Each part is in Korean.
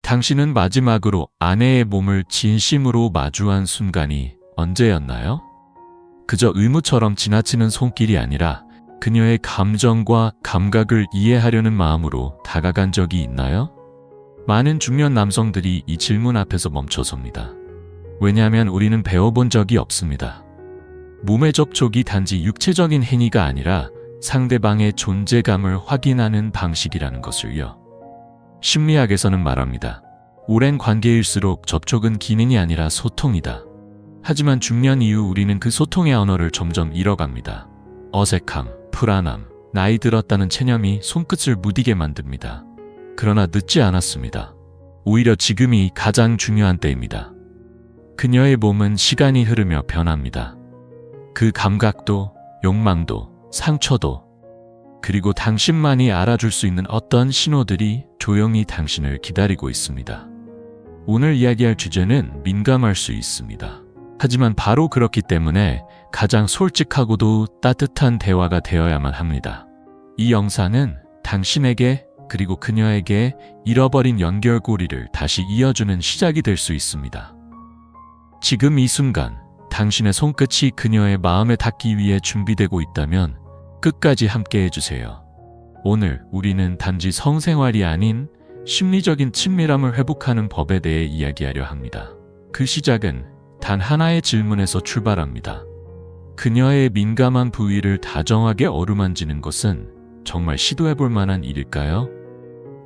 당신은 마지막으로 아내의 몸을 진심으로 마주한 순간이 언제였나요? 그저 의무처럼 지나치는 손길이 아니라 그녀의 감정과 감각을 이해하려는 마음으로 다가간 적이 있나요? 많은 중년 남성들이 이 질문 앞에서 멈춰섭니다. 왜냐하면 우리는 배워본 적이 없습니다. 몸의 접촉이 단지 육체적인 행위가 아니라 상대방의 존재감을 확인하는 방식이라는 것을요. 심리학에서는 말합니다. 오랜 관계일수록 접촉은 기능이 아니라 소통이다. 하지만 중년 이후 우리는 그 소통의 언어를 점점 잃어갑니다. 어색함, 불안함, 나이 들었다는 체념이 손끝을 무디게 만듭니다. 그러나 늦지 않았습니다. 오히려 지금이 가장 중요한 때입니다. 그녀의 몸은 시간이 흐르며 변합니다. 그 감각도, 욕망도, 상처도, 그리고 당신만이 알아줄 수 있는 어떤 신호들이 조용히 당신을 기다리고 있습니다. 오늘 이야기할 주제는 민감할 수 있습니다. 하지만 바로 그렇기 때문에 가장 솔직하고도 따뜻한 대화가 되어야만 합니다. 이 영상은 당신에게 그리고 그녀에게 잃어버린 연결고리를 다시 이어주는 시작이 될 수 있습니다. 지금 이 순간 당신의 손끝이 그녀의 마음에 닿기 위해 준비되고 있다면 끝까지 함께 해주세요. 오늘 우리는 단지 성생활이 아닌 심리적인 친밀함을 회복하는 법에 대해 이야기하려 합니다. 그 시작은 단 하나의 질문에서 출발합니다. 그녀의 민감한 부위를 다정하게 어루만지는 것은 정말 시도해볼 만한 일일까요?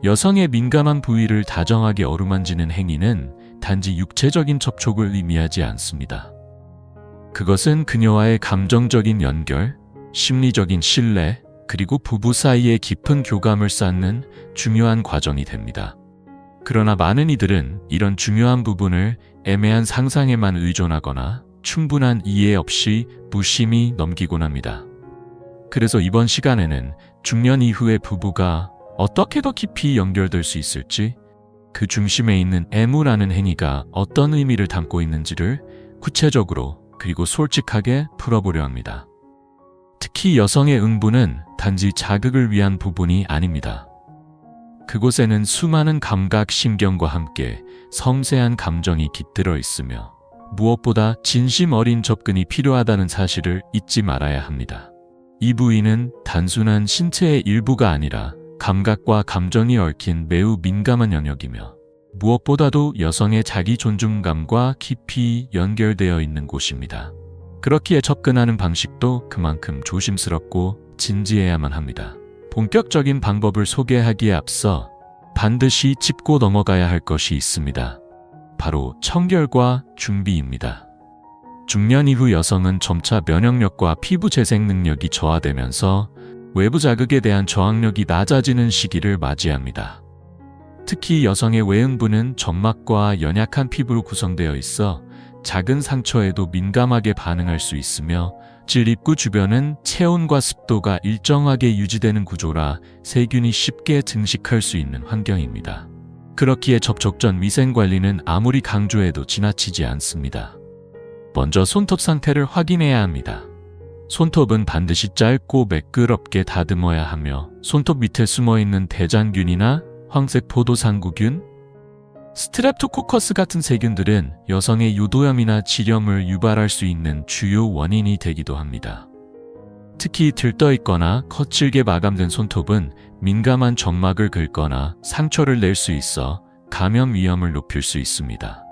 여성의 민감한 부위를 다정하게 어루만지는 행위는 단지 육체적인 접촉을 의미하지 않습니다. 그것은 그녀와의 감정적인 연결, 심리적인 신뢰, 그리고 부부 사이의 깊은 교감을 쌓는 중요한 과정이 됩니다. 그러나 많은 이들은 이런 중요한 부분을 애매한 상상에만 의존하거나 충분한 이해 없이 무심히 넘기곤 합니다. 그래서 이번 시간에는 중년 이후의 부부가 어떻게 더 깊이 연결될 수 있을지, 그 중심에 있는 애무라는 행위가 어떤 의미를 담고 있는지를 구체적으로 그리고 솔직하게 풀어보려 합니다. 특히 여성의 음부는 단지 자극을 위한 부분이 아닙니다. 그곳에는 수많은 감각 신경과 함께 섬세한 감정이 깃들어 있으며 무엇보다 진심 어린 접근이 필요하다는 사실을 잊지 말아야 합니다. 이 부위는 단순한 신체의 일부가 아니라 감각과 감정이 얽힌 매우 민감한 영역이며 무엇보다도 여성의 자기 존중감과 깊이 연결되어 있는 곳입니다. 그렇기에 접근하는 방식도 그만큼 조심스럽고 진지해야만 합니다. 본격적인 방법을 소개하기에 앞서 반드시 짚고 넘어가야 할 것이 있습니다. 바로 청결과 준비입니다. 중년 이후 여성은 점차 면역력과 피부 재생 능력이 저하되면서 외부 자극에 대한 저항력이 낮아지는 시기를 맞이합니다. 특히 여성의 외음부는 점막과 연약한 피부로 구성되어 있어 작은 상처에도 민감하게 반응할 수 있으며 질 입구 주변은 체온과 습도가 일정하게 유지되는 구조라 세균이 쉽게 증식할 수 있는 환경입니다. 그렇기에 접촉 전 위생 관리는 아무리 강조해도 지나치지 않습니다. 먼저 손톱 상태를 확인해야 합니다. 손톱은 반드시 짧고 매끄럽게 다듬어야 하며 손톱 밑에 숨어있는 대장균이나 황색 포도상구균, 스트랩토코커스 같은 세균들은 여성의 요도염이나 지렴을 유발할 수 있는 주요 원인이 되기도 합니다. 특히 들떠있거나 거칠게 마감된 손톱은 민감한 점막을 긁거나 상처를 낼 수 있어 감염 위험을 높일 수 있습니다.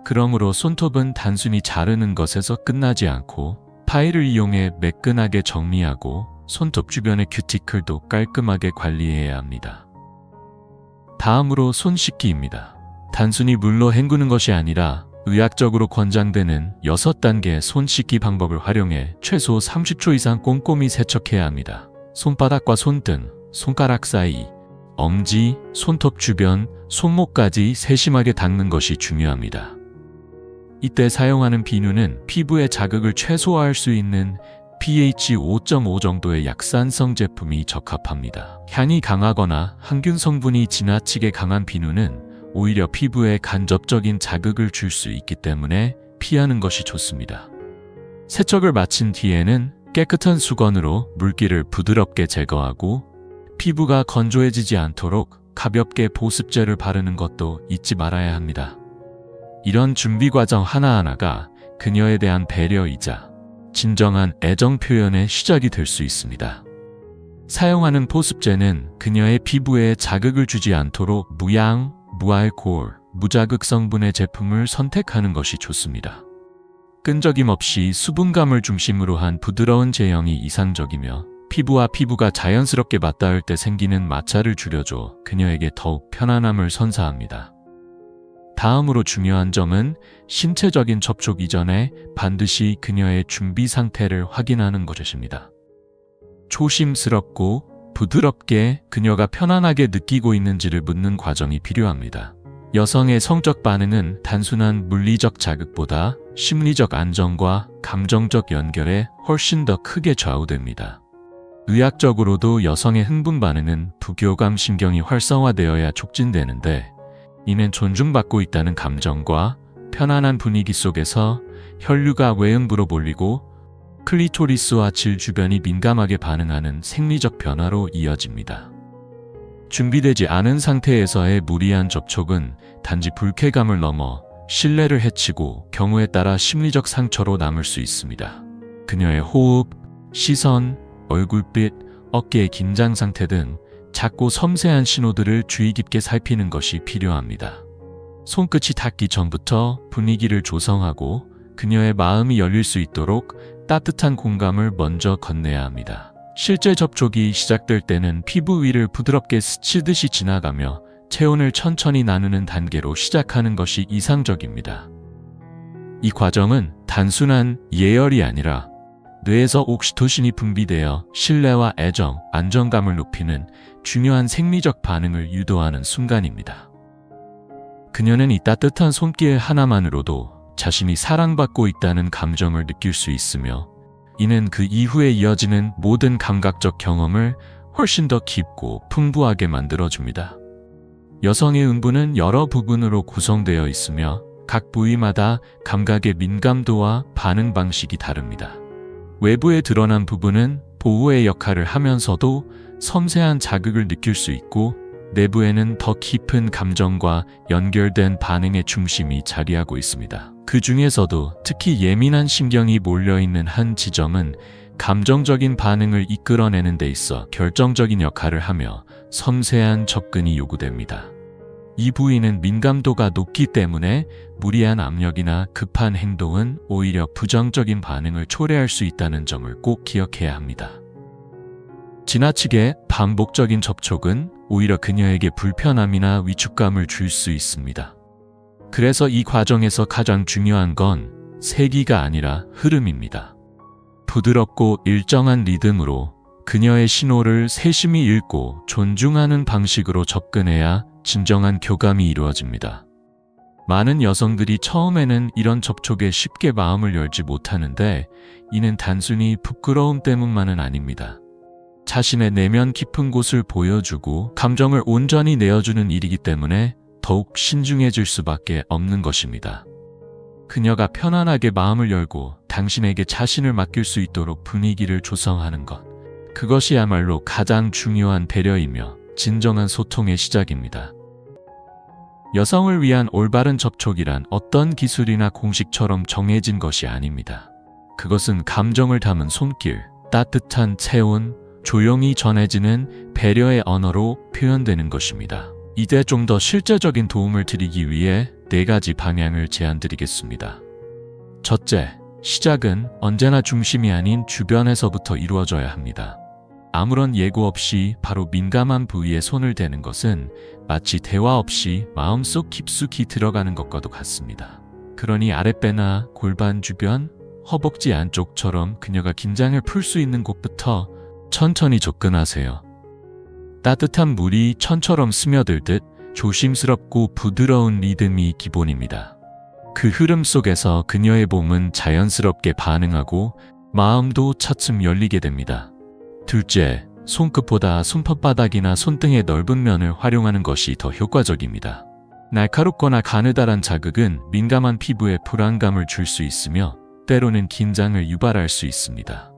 그러므로 손톱은 단순히 자르는 것에서 끝나지 않고 파일을 이용해 매끈하게 정리하고 손톱 주변의 큐티클도 깔끔하게 관리해야 합니다. 다음으로 손 씻기입니다. 단순히 물로 헹구는 것이 아니라 의학적으로 권장되는 6단계 손 씻기 방법을 활용해 최소 30초 이상 꼼꼼히 세척해야 합니다. 손바닥과 손등, 손가락 사이, 엄지, 손톱 주변, 손목까지 세심하게 닦는 것이 중요합니다. 이때 사용하는 비누는 피부의 자극을 최소화할 수 있는 pH 5.5 정도의 약산성 제품이 적합합니다. 향이 강하거나 항균 성분이 지나치게 강한 비누는 오히려 피부에 간접적인 자극을 줄 수 있기 때문에 피하는 것이 좋습니다. 세척을 마친 뒤에는 깨끗한 수건으로 물기를 부드럽게 제거하고 피부가 건조해지지 않도록 가볍게 보습제를 바르는 것도 잊지 말아야 합니다. 이런 준비 과정 하나하나가 그녀에 대한 배려이자 진정한 애정 표현의 시작이 될 수 있습니다. 사용하는 보습제는 그녀의 피부에 자극을 주지 않도록 무향, 무알코올, 무자극 성분의 제품을 선택하는 것이 좋습니다. 끈적임 없이 수분감을 중심으로 한 부드러운 제형이 이상적이며 피부와 피부가 자연스럽게 맞닿을 때 생기는 마찰을 줄여줘 그녀에게 더욱 편안함을 선사합니다. 다음으로 중요한 점은 신체적인 접촉 이전에 반드시 그녀의 준비 상태를 확인하는 것입니다. 조심스럽고 부드럽게 그녀가 편안하게 느끼고 있는지를 묻는 과정이 필요합니다. 여성의 성적 반응은 단순한 물리적 자극보다 심리적 안정과 감정적 연결에 훨씬 더 크게 좌우됩니다. 의학적으로도 여성의 흥분 반응은 부교감 신경이 활성화되어야 촉진되는데, 이는 존중받고 있다는 감정과 편안한 분위기 속에서 혈류가 외음부로 몰리고 클리토리스와 질 주변이 민감하게 반응하는 생리적 변화로 이어집니다. 준비되지 않은 상태에서의 무리한 접촉은 단지 불쾌감을 넘어 신뢰를 해치고 경우에 따라 심리적 상처로 남을 수 있습니다. 그녀의 호흡, 시선, 얼굴빛, 어깨의 긴장 상태 등 작고 섬세한 신호들을 주의 깊게 살피는 것이 필요합니다. 손끝이 닿기 전부터 분위기를 조성하고 그녀의 마음이 열릴 수 있도록 따뜻한 공감을 먼저 건네야 합니다. 실제 접촉이 시작될 때는 피부 위를 부드럽게 스치듯이 지나가며 체온을 천천히 나누는 단계로 시작하는 것이 이상적입니다. 이 과정은 단순한 예열이 아니라 뇌에서 옥시토신이 분비되어 신뢰와 애정, 안정감을 높이는 중요한 생리적 반응을 유도하는 순간입니다. 그녀는 이 따뜻한 손길 하나만으로도 자신이 사랑받고 있다는 감정을 느낄 수 있으며, 이는 그 이후에 이어지는 모든 감각적 경험을 훨씬 더 깊고 풍부하게 만들어줍니다. 여성의 음부는 여러 부분으로 구성되어 있으며 각 부위마다 감각의 민감도와 반응 방식이 다릅니다. 외부에 드러난 부분은 보호의 역할을 하면서도 섬세한 자극을 느낄 수 있고, 내부에는 더 깊은 감정과 연결된 반응의 중심이 자리하고 있습니다. 그 중에서도 특히 예민한 신경이 몰려있는 한 지점은 감정적인 반응을 이끌어내는 데 있어 결정적인 역할을 하며 섬세한 접근이 요구됩니다. 이 부위는 민감도가 높기 때문에 무리한 압력이나 급한 행동은 오히려 부정적인 반응을 초래할 수 있다는 점을 꼭 기억해야 합니다. 지나치게 반복적인 접촉은 오히려 그녀에게 불편함이나 위축감을 줄 수 있습니다. 그래서 이 과정에서 가장 중요한 건 세기가 아니라 흐름입니다. 부드럽고 일정한 리듬으로 그녀의 신호를 세심히 읽고 존중하는 방식으로 접근해야 진정한 교감이 이루어집니다. 많은 여성들이 처음에는 이런 접촉에 쉽게 마음을 열지 못하는데, 이는 단순히 부끄러움 때문만은 아닙니다. 자신의 내면 깊은 곳을 보여주고 감정을 온전히 내어주는 일이기 때문에 더욱 신중해질 수밖에 없는 것입니다. 그녀가 편안하게 마음을 열고 당신에게 자신을 맡길 수 있도록 분위기를 조성하는 것, 그것이야말로 가장 중요한 배려이며 진정한 소통의 시작입니다. 여성을 위한 올바른 접촉이란 어떤 기술이나 공식처럼 정해진 것이 아닙니다. 그것은 감정을 담은 손길, 따뜻한 체온, 조용히 전해지는 배려의 언어로 표현되는 것입니다. 이제 좀 더 실제적인 도움을 드리기 위해 4가지 방향을 제안드리겠습니다. 첫째, 시작은 언제나 중심이 아닌 주변에서부터 이루어져야 합니다. 아무런 예고 없이 바로 민감한 부위에 손을 대는 것은 마치 대화 없이 마음속 깊숙이 들어가는 것과도 같습니다. 그러니 아랫배나 골반 주변, 허벅지 안쪽처럼 그녀가 긴장을 풀 수 있는 곳부터 천천히 접근하세요. 따뜻한 물이 천처럼 스며들듯 조심스럽고 부드러운 리듬이 기본입니다. 그 흐름 속에서 그녀의 몸은 자연스럽게 반응하고 마음도 차츰 열리게 됩니다. 둘째, 손끝보다 손혓바닥이나 손등의 넓은 면을 활용하는 것이 더 효과적입니다. 날카롭거나 가느다란 자극은 민감한 피부에 불안감을 줄 수 있으며 때로는 긴장을 유발할 수 있습니다.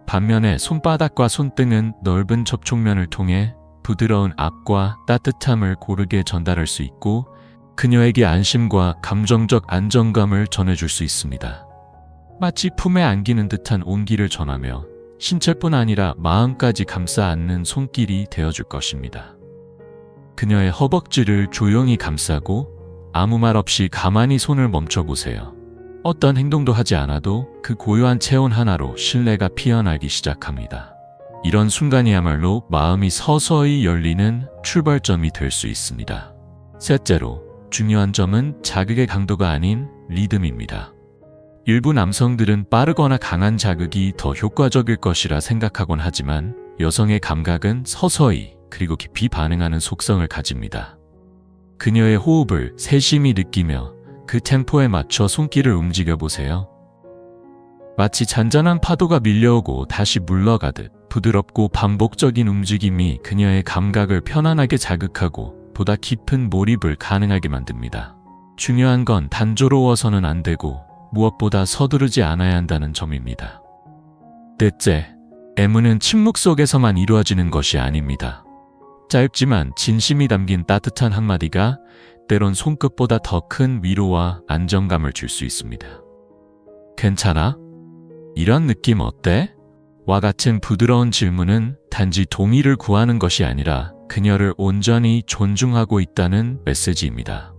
반면에 손바닥과 손등은 넓은 접촉면을 통해 부드러운 압과 따뜻함을 고르게 전달할 수 있고 그녀에게 안심과 감정적 안정감을 전해줄 수 있습니다. 마치 품에 안기는 듯한 온기를 전하며 신체뿐 아니라 마음까지 감싸 안는 손길이 되어줄 것입니다. 그녀의 허벅지를 조용히 감싸고 아무 말 없이 가만히 손을 멈춰보세요. 어떤 행동도 하지 않아도 그 고요한 체온 하나로 신뢰가 피어나기 시작합니다. 이런 순간이야말로 마음이 서서히 열리는 출발점이 될 수 있습니다. 셋째로, 중요한 점은 자극의 강도가 아닌 리듬입니다. 일부 남성들은 빠르거나 강한 자극이 더 효과적일 것이라 생각하곤 하지만 여성의 감각은 서서히 그리고 깊이 반응하는 속성을 가집니다. 그녀의 호흡을 세심히 느끼며 그 템포에 맞춰 손길을 움직여 보세요. 마치 잔잔한 파도가 밀려오고 다시 물러가듯 부드럽고 반복적인 움직임이 그녀의 감각을 편안하게 자극하고 보다 깊은 몰입을 가능하게 만듭니다. 중요한 건 단조로워서는 안 되고 무엇보다 서두르지 않아야 한다는 점입니다. 넷째, 애무는 침묵 속에서만 이루어지는 것이 아닙니다. 짧지만 진심이 담긴 따뜻한 한마디가 때론 손끝보다 더 큰 위로와 안정감을 줄 수 있습니다. 괜찮아? 이런 느낌 어때? 와 같은 부드러운 질문은 단지 동의를 구하는 것이 아니라 그녀를 온전히 존중하고 있다는 메시지입니다.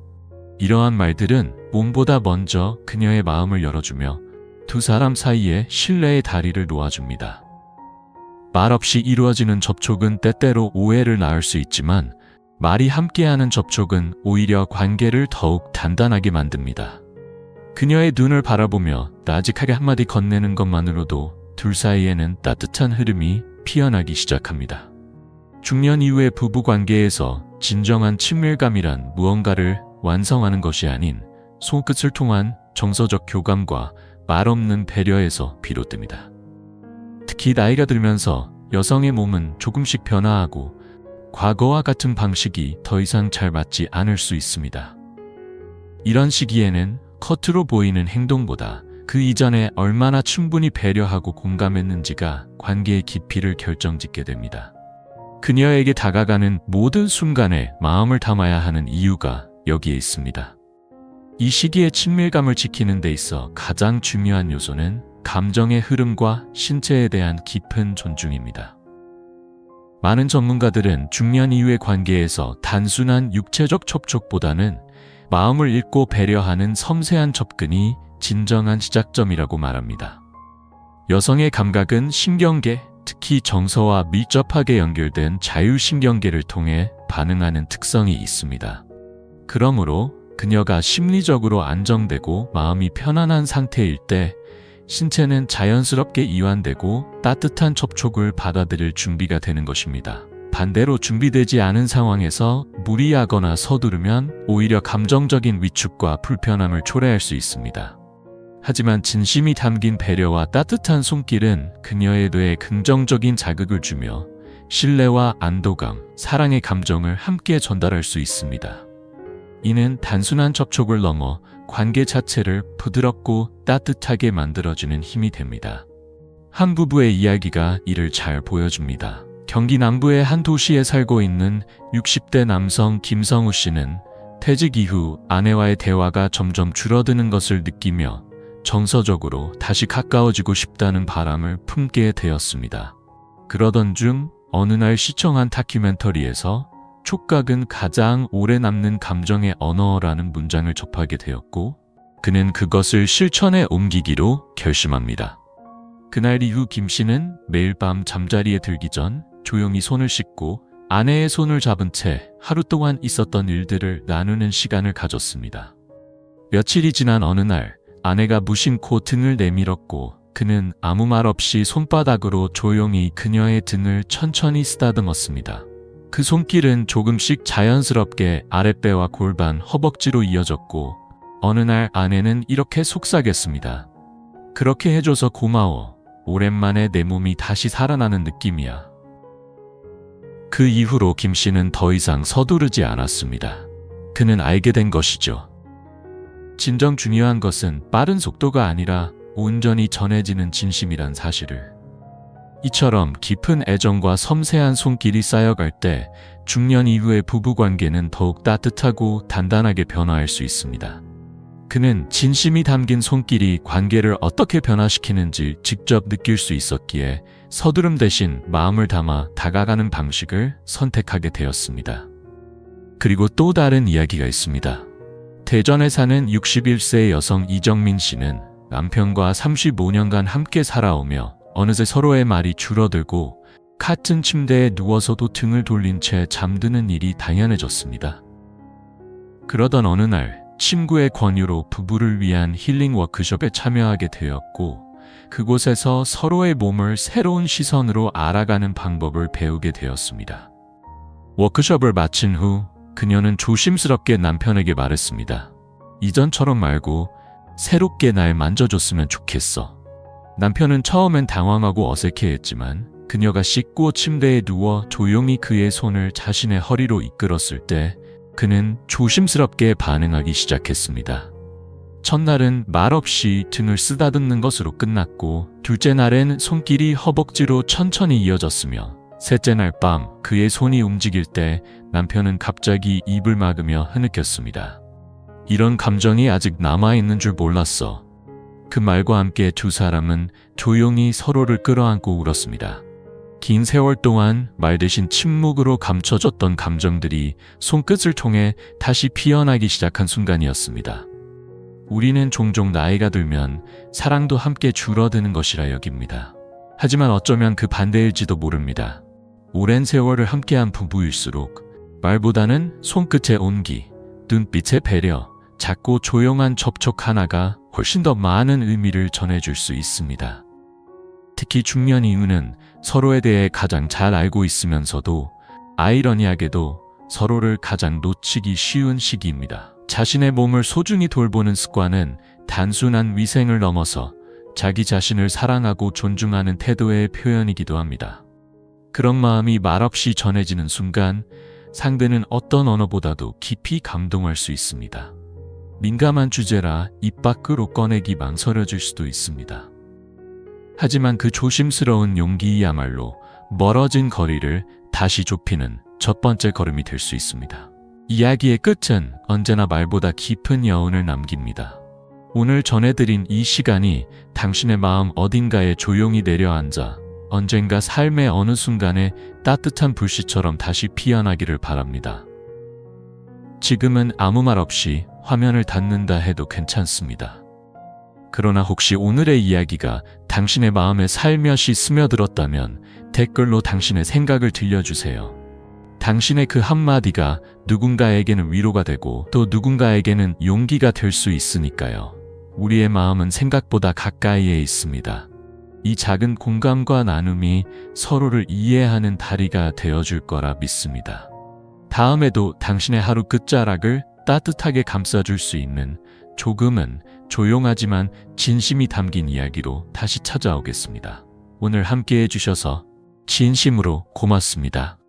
이러한 말들은 몸보다 먼저 그녀의 마음을 열어주며 두 사람 사이에 신뢰의 다리를 놓아줍니다. 말없이 이루어지는 접촉은 때때로 오해를 낳을 수 있지만 말이 함께하는 접촉은 오히려 관계를 더욱 단단하게 만듭니다. 그녀의 눈을 바라보며 나직하게 한마디 건네는 것만으로도 둘 사이에는 따뜻한 흐름이 피어나기 시작합니다. 중년 이후의 부부관계에서 진정한 친밀감이란 무언가를 완성하는 것이 아닌 손끝을 통한 정서적 교감과 말 없는 배려에서 비롯됩니다. 특히 나이가 들면서 여성의 몸은 조금씩 변화하고 과거와 같은 방식이 더 이상 잘 맞지 않을 수 있습니다. 이런 시기에는 겉으로 보이는 행동보다 그 이전에 얼마나 충분히 배려하고 공감했는지가 관계의 깊이를 결정짓게 됩니다. 그녀에게 다가가는 모든 순간에 마음을 담아야 하는 이유가 여기에 있습니다. 이 시기에 친밀감을 지키는 데 있어 가장 중요한 요소는 감정의 흐름과 신체에 대한 깊은 존중입니다. 많은 전문가들은 중년 이후의 관계에서 단순한 육체적 접촉보다는 마음을 읽고 배려하는 섬세한 접근이 진정한 시작점이라고 말합니다. 여성의 감각은 신경계, 특히 정서와 밀접하게 연결된 자율신경계를 통해 반응하는 특성이 있습니다. 그러므로 그녀가 심리적으로 안정되고 마음이 편안한 상태일 때 신체는 자연스럽게 이완되고 따뜻한 접촉을 받아들일 준비가 되는 것입니다. 반대로 준비되지 않은 상황에서 무리하거나 서두르면 오히려 감정적인 위축과 불편함을 초래할 수 있습니다. 하지만 진심이 담긴 배려와 따뜻한 손길은 그녀의 뇌에 긍정적인 자극을 주며 신뢰와 안도감, 사랑의 감정을 함께 전달할 수 있습니다. 이는 단순한 접촉을 넘어 관계 자체를 부드럽고 따뜻하게 만들어주는 힘이 됩니다. 한 부부의 이야기가 이를 잘 보여줍니다. 경기 남부의 한 도시에 살고 있는 60대 남성 김성우 씨는 퇴직 이후 아내와의 대화가 점점 줄어드는 것을 느끼며 정서적으로 다시 가까워지고 싶다는 바람을 품게 되었습니다. 그러던 중 어느 날 시청한 다큐멘터리에서 촉각은 가장 오래 남는 감정의 언어라는 문장을 접하게 되었고 그는 그것을 실천에 옮기기로 결심합니다. 그날 이후 김 씨는 매일 밤 잠자리에 들기 전 조용히 손을 씻고 아내의 손을 잡은 채 하루 동안 있었던 일들을 나누는 시간을 가졌습니다. 며칠이 지난 어느 날 아내가 무심코 등을 내밀었고 그는 아무 말 없이 손바닥으로 조용히 그녀의 등을 천천히 쓰다듬었습니다. 그 손길은 조금씩 자연스럽게 아랫배와 골반, 허벅지로 이어졌고 어느 날 아내는 이렇게 속삭였습니다. 그렇게 해줘서 고마워. 오랜만에 내 몸이 다시 살아나는 느낌이야. 그 이후로 김 씨는 더 이상 서두르지 않았습니다. 그는 알게 된 것이죠. 진정 중요한 것은 빠른 속도가 아니라 온전히 전해지는 진심이란 사실을. 이처럼 깊은 애정과 섬세한 손길이 쌓여갈 때 중년 이후의 부부관계는 더욱 따뜻하고 단단하게 변화할 수 있습니다. 그는 진심이 담긴 손길이 관계를 어떻게 변화시키는지 직접 느낄 수 있었기에 서두름 대신 마음을 담아 다가가는 방식을 선택하게 되었습니다. 그리고 또 다른 이야기가 있습니다. 대전에 사는 61세 여성 이정민 씨는 남편과 35년간 함께 살아오며 어느새 서로의 말이 줄어들고 같은 침대에 누워서도 등을 돌린 채 잠드는 일이 당연해졌습니다. 그러던 어느 날 친구의 권유로 부부를 위한 힐링 워크숍에 참여하게 되었고 그곳에서 서로의 몸을 새로운 시선으로 알아가는 방법을 배우게 되었습니다. 워크숍을 마친 후 그녀는 조심스럽게 남편에게 말했습니다. 이전처럼 말고 새롭게 날 만져줬으면 좋겠어. 남편은 처음엔 당황하고 어색해했지만 그녀가 씻고 침대에 누워 조용히 그의 손을 자신의 허리로 이끌었을 때 그는 조심스럽게 반응하기 시작했습니다. 첫날은 말없이 등을 쓰다듬는 것으로 끝났고 둘째 날엔 손길이 허벅지로 천천히 이어졌으며 셋째 날 밤 그의 손이 움직일 때 남편은 갑자기 입을 막으며 흐느꼈습니다. 이런 감정이 아직 남아있는 줄 몰랐어. 그 말과 함께 두 사람은 조용히 서로를 끌어안고 울었습니다. 긴 세월 동안 말 대신 침묵으로 감춰졌던 감정들이 손끝을 통해 다시 피어나기 시작한 순간이었습니다. 우리는 종종 나이가 들면 사랑도 함께 줄어드는 것이라 여깁니다. 하지만 어쩌면 그 반대일지도 모릅니다. 오랜 세월을 함께한 부부일수록 말보다는 손끝의 온기, 눈빛의 배려, 작고 조용한 접촉 하나가 훨씬 더 많은 의미를 전해줄 수 있습니다. 특히 중년 이후는 서로에 대해 가장 잘 알고 있으면서도 아이러니하게도 서로를 가장 놓치기 쉬운 시기입니다. 자신의 몸을 소중히 돌보는 습관은 단순한 위생을 넘어서 자기 자신을 사랑하고 존중하는 태도의 표현이기도 합니다. 그런 마음이 말없이 전해지는 순간 상대는 어떤 언어보다도 깊이 감동할 수 있습니다. 민감한 주제라 입 밖으로 꺼내기 망설여질 수도 있습니다. 하지만 그 조심스러운 용기야말로 멀어진 거리를 다시 좁히는 첫 번째 걸음이 될 수 있습니다. 이야기의 끝은 언제나 말보다 깊은 여운을 남깁니다. 오늘 전해드린 이 시간이 당신의 마음 어딘가에 조용히 내려앉아 언젠가 삶의 어느 순간에 따뜻한 불씨처럼 다시 피어나기를 바랍니다. 지금은 아무 말 없이 화면을 닫는다 해도 괜찮습니다. 그러나 혹시 오늘의 이야기가 당신의 마음에 살며시 스며들었다면 댓글로 당신의 생각을 들려주세요. 당신의 그 한마디가 누군가에게는 위로가 되고 또 누군가에게는 용기가 될 수 있으니까요. 우리의 마음은 생각보다 가까이에 있습니다. 이 작은 공감과 나눔이 서로를 이해하는 다리가 되어줄 거라 믿습니다. 다음에도 당신의 하루 끝자락을 따뜻하게 감싸줄 수 있는 조금은 조용하지만 진심이 담긴 이야기로 다시 찾아오겠습니다. 오늘 함께 해주셔서 진심으로 고맙습니다.